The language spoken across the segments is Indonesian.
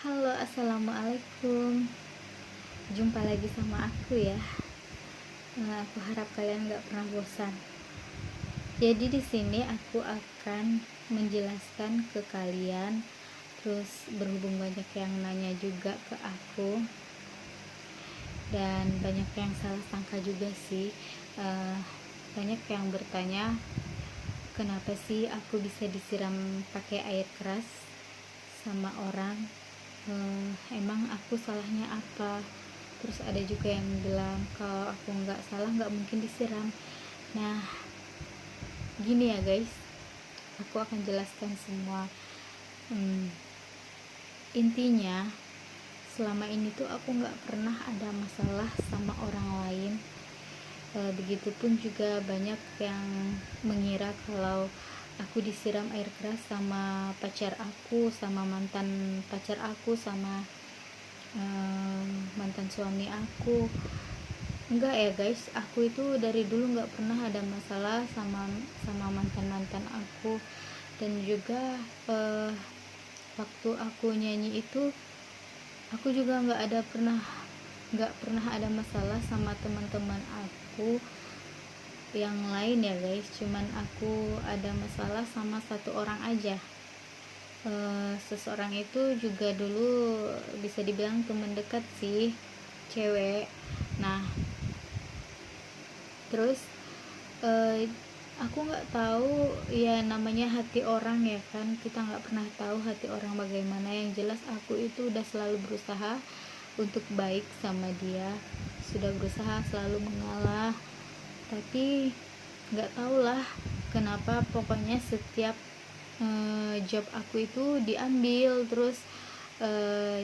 Halo, assalamualaikum. Jumpa lagi sama aku ya. Aku harap kalian gak pernah bosan. Jadi di sini aku akan menjelaskan ke kalian, terus berhubung banyak yang nanya juga ke aku, dan banyak yang salah sangka juga sih. Banyak yang bertanya, kenapa sih aku bisa disiram pakai air keras sama orang? Emang aku salahnya apa? Terus ada juga yang bilang kalau aku nggak salah nggak mungkin disiram. Nah, gini ya guys, aku akan jelaskan semua. Intinya selama ini tuh aku nggak pernah ada masalah sama orang lain. Begitupun juga banyak yang mengira kalau aku disiram air keras sama pacar aku, sama mantan pacar aku, sama mantan suami aku. Enggak ya guys, aku itu dari dulu nggak pernah ada masalah sama mantan aku. Dan juga waktu aku nyanyi itu aku juga nggak pernah ada masalah sama teman-teman aku yang lain ya guys. Cuman aku ada masalah sama satu orang aja. Seseorang itu juga dulu bisa dibilang teman dekat sih, cewek. Nah, terus aku nggak tahu ya, namanya hati orang ya kan, kita nggak pernah tahu hati orang bagaimana. Yang jelas aku itu udah selalu berusaha untuk baik sama dia, sudah berusaha selalu mengalah, tapi nggak tahulah kenapa pokoknya setiap job aku itu diambil. Terus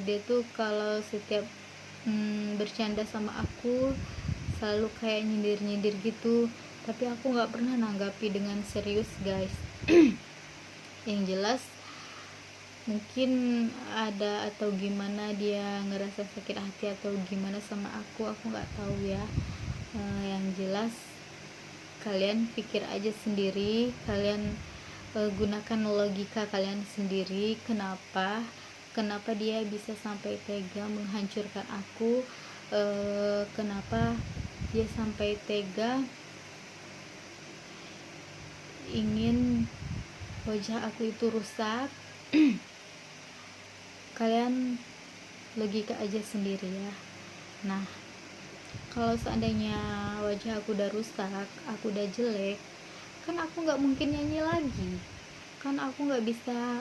dia tuh kalau setiap bercanda sama aku selalu kayak nyindir-nyindir gitu, tapi aku nggak pernah nanggapi dengan serius guys. Yang jelas mungkin ada atau gimana, dia ngerasa sakit hati atau gimana sama aku nggak tahu ya. Yang jelas kalian pikir aja sendiri, kalian gunakan logika kalian sendiri, kenapa dia bisa sampai tega menghancurkan aku, kenapa dia sampai tega ingin wajah aku itu rusak. Kalian logika aja sendiri ya. Nah, kalau seandainya wajah aku udah rusak, aku udah jelek, kan aku nggak mungkin nyanyi lagi, kan aku nggak bisa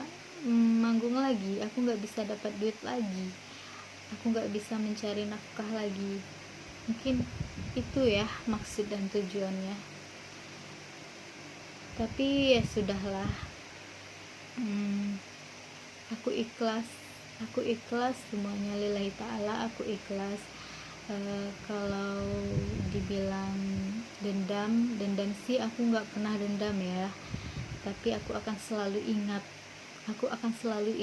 manggung lagi, aku nggak bisa dapat duit lagi, aku nggak bisa mencari nafkah lagi. Mungkin itu ya maksud dan tujuannya, tapi ya sudahlah. Aku ikhlas semuanya lillahi ta'ala. Aku ikhlas. Kalau dibilang dendam sih aku nggak pernah dendam ya, tapi aku akan selalu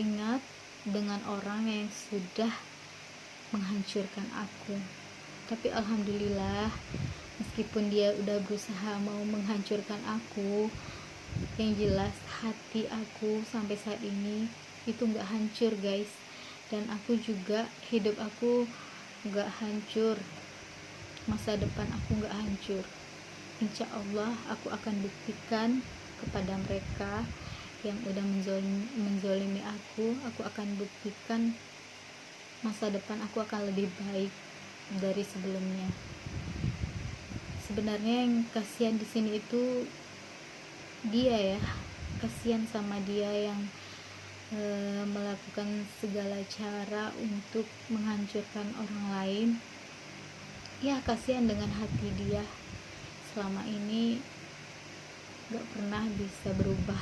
ingat dengan orang yang sudah menghancurkan aku. Tapi alhamdulillah, meskipun dia udah berusaha mau menghancurkan aku, yang jelas hati aku sampai saat ini itu nggak hancur guys. Dan aku juga, hidup aku nggak hancur, masa depan aku nggak hancur. Insya Allah aku akan buktikan kepada mereka yang udah menzolimi aku akan buktikan masa depan aku akan lebih baik dari sebelumnya. Sebenarnya yang kasihan di sini itu dia ya, kasihan sama dia yang melakukan segala cara untuk menghancurkan orang lain. Ya, kasihan dengan hati dia, selama ini gak pernah bisa berubah.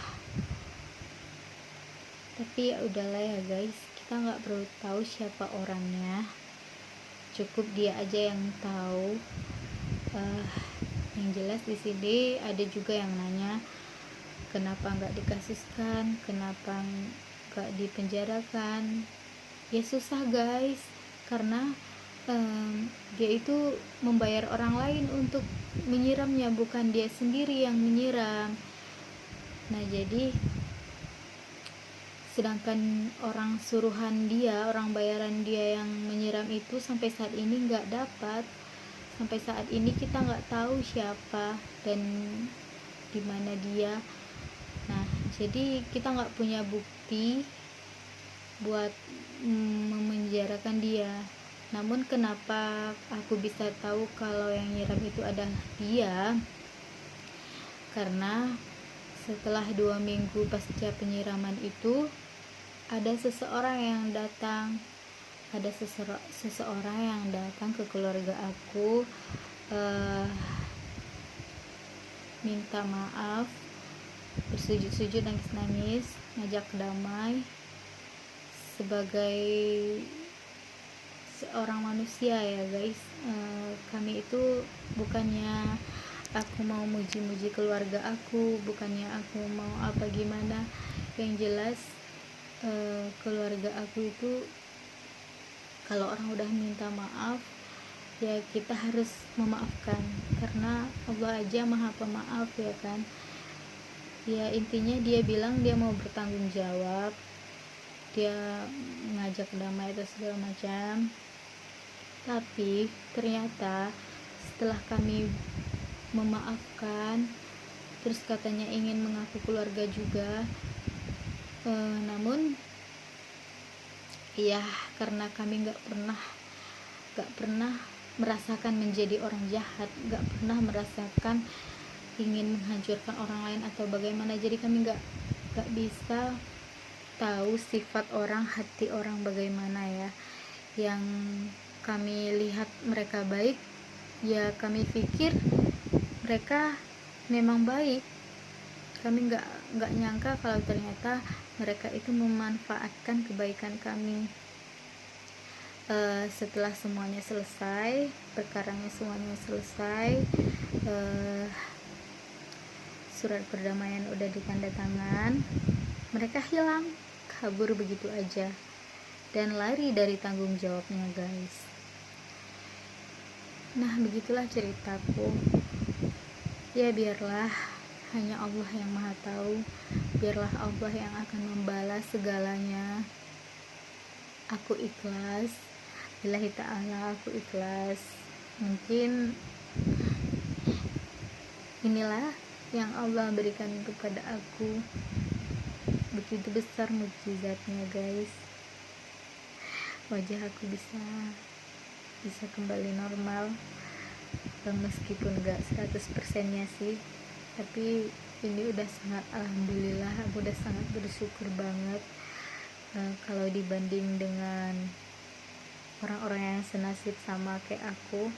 Tapi ya udahlah ya guys, kita gak perlu tahu siapa orangnya, cukup dia aja yang tahu. Yang jelas di sini ada juga yang nanya, kenapa nggak dikasuskan, kenapa nggak dipenjarakan. Ya susah guys, karena dia itu membayar orang lain untuk menyiramnya, bukan dia sendiri yang menyiram. Nah, jadi sedangkan orang suruhan dia, orang bayaran dia yang menyiram itu sampai saat ini nggak dapat. Sampai saat ini kita nggak tahu siapa dan di mana dia. Nah, jadi kita nggak punya bukti buat memenjarakan dia. Namun kenapa aku bisa tahu kalau yang nyiram itu adalah dia? Karena setelah 2 minggu pasca penyiraman itu, ada seseorang yang datang ke keluarga aku, minta maaf, bersujud-sujud, nangis-nangis, ngajak damai. Sebagai seorang manusia ya guys, kami itu bukannya aku mau muji-muji keluarga aku, bukannya aku mau apa gimana, yang jelas keluarga aku itu kalau orang udah minta maaf ya kita harus memaafkan, karena Allah aja maha pemaaf ya kan. Ya intinya dia bilang dia mau bertanggung jawab, dia ngajak damai atau segala macam, tapi ternyata setelah kami memaafkan, terus katanya ingin mengaku keluarga juga, namun ya karena kami nggak pernah merasakan menjadi orang jahat, nggak pernah merasakan ingin menghancurkan orang lain atau bagaimana, jadi kami nggak bisa tahu sifat orang, hati orang bagaimana ya. Yang kami lihat mereka baik, ya kami pikir mereka memang baik. Kami nggak nyangka kalau ternyata mereka itu memanfaatkan kebaikan kami. Setelah semuanya selesai, perkaranya semuanya selesai, surat perdamaian udah ditandatangan, mereka hilang, kabur begitu aja dan lari dari tanggung jawabnya guys. Nah begitulah ceritaku. Ya biarlah hanya Allah yang maha tahu, biarlah Allah yang akan membalas segalanya. Aku ikhlas, billahi ta'ala, aku ikhlas. Mungkin inilah yang Allah berikan kepada aku, begitu besar mukjizatnya guys. Wajah aku bisa kembali normal, meskipun gak 100% nya sih, tapi ini udah sangat alhamdulillah, aku udah sangat bersyukur banget. Kalau dibanding dengan orang-orang yang senasib sama kayak aku,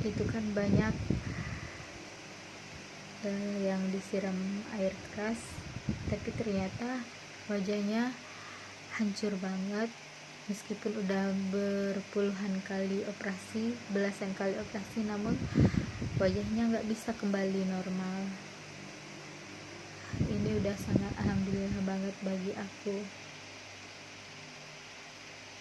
itu kan banyak yang disiram air keras, tapi ternyata wajahnya hancur banget. Meskipun udah berpuluhan kali operasi, belasan kali operasi, namun wajahnya nggak bisa kembali normal. Ini udah sangat alhamdulillah banget bagi aku.